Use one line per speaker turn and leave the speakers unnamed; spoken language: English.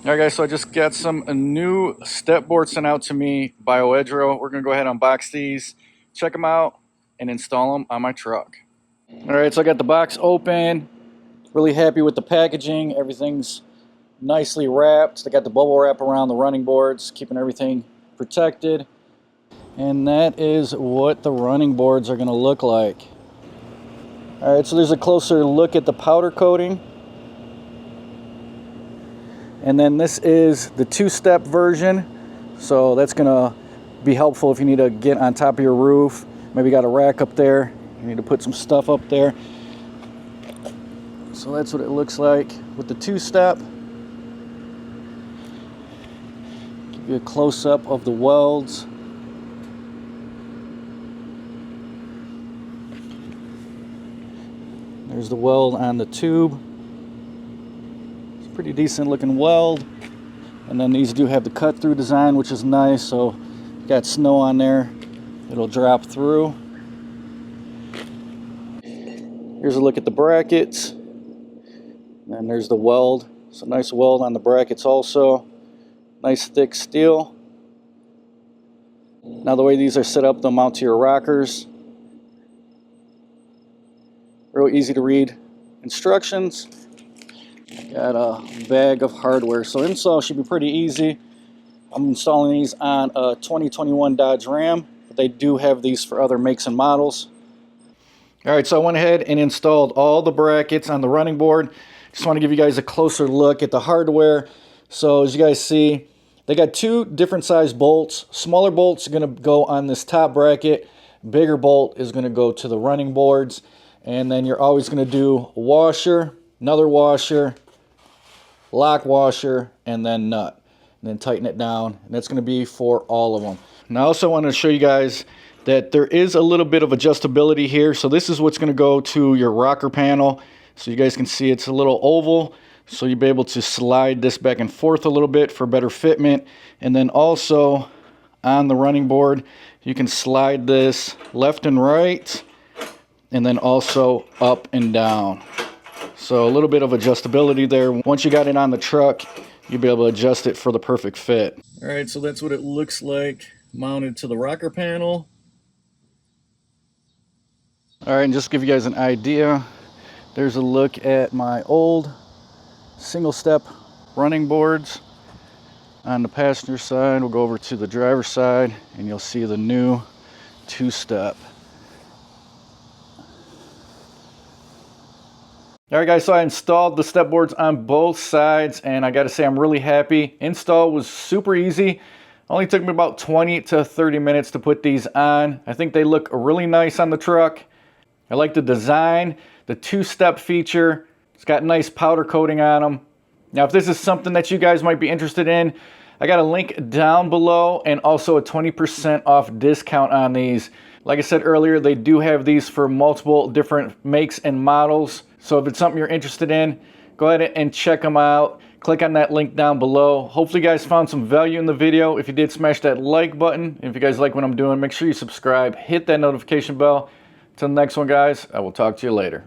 Alright guys, so I just got some new step boards sent out to me by Oedro. We're going to go ahead and unbox these, check them out, and install them on my truck. Alright, so I got the box open. Really happy with the packaging. Everything's nicely wrapped. They got the bubble wrap around the running boards, keeping everything protected. And that is what the running boards are going to look like. Alright, so there's a closer look at the powder coating. And then this is the two-step version, so that's gonna be helpful if you need to get on top of your roof. Maybe you got a rack up there, you need to put some stuff up there. So that's what it looks like with the two-step. Give you a close-up of the welds. There's the weld on the tube. Pretty decent looking weld, and then these do have the cut through design, which is nice, so you got snow on there, it'll drop through. Here's a look at the brackets, and there's the weld. So nice weld on the brackets also, nice thick steel. Now the way these are set up, they'll mount to your rockers. Real easy to read instructions. Got a bag of hardware, so install should be pretty easy. I'm installing these on a 2021 Dodge Ram, but they do have these for other makes and models. Alright, so I went ahead and installed all the brackets on the running board. Just want to give you guys a closer look at the hardware. So as you guys see, they got two different size bolts. Smaller bolts are going to go on this top bracket. Bigger bolt is going to go to the running boards. And then you're always going to do a washer, another washer, lock washer, and then nut, and then tighten it down, and that's going to be for all of them. And I also want to show you guys that there is a little bit of adjustability here. So this is what's going to go to your rocker panel. So you guys can see it's a little oval, so you'll be able to slide this back and forth a little bit for better fitment. And then also on the running board, you can slide this left and right, and then also up and down. So a little bit of adjustability there. Once you got it on the truck, you'll be able to adjust it for the perfect fit. All right, so that's what it looks like mounted to the rocker panel. All right, and just to give you guys an idea, there's a look at my old single step running boards. On the passenger side, we'll go over to the driver's side, and you'll see the new two-step. Alright guys, so I installed the step boards on both sides, and I gotta say I'm really happy. Install was super easy. Only took me about 20 to 30 minutes to put these on. I think they look really nice on the truck. I like the design, the two-step feature. It's got nice powder coating on them. Now if this is something that you guys might be interested in, I got a link down below and also a 20% off discount on these. Like I said earlier, they do have these for multiple different makes and models. So if it's something you're interested in, go ahead and check them out. Click on that link down below. Hopefully you guys found some value in the video. If you did, smash that like button. If you guys like what I'm doing, make sure you subscribe, hit that notification bell. Until the next one, guys, I will talk to you later.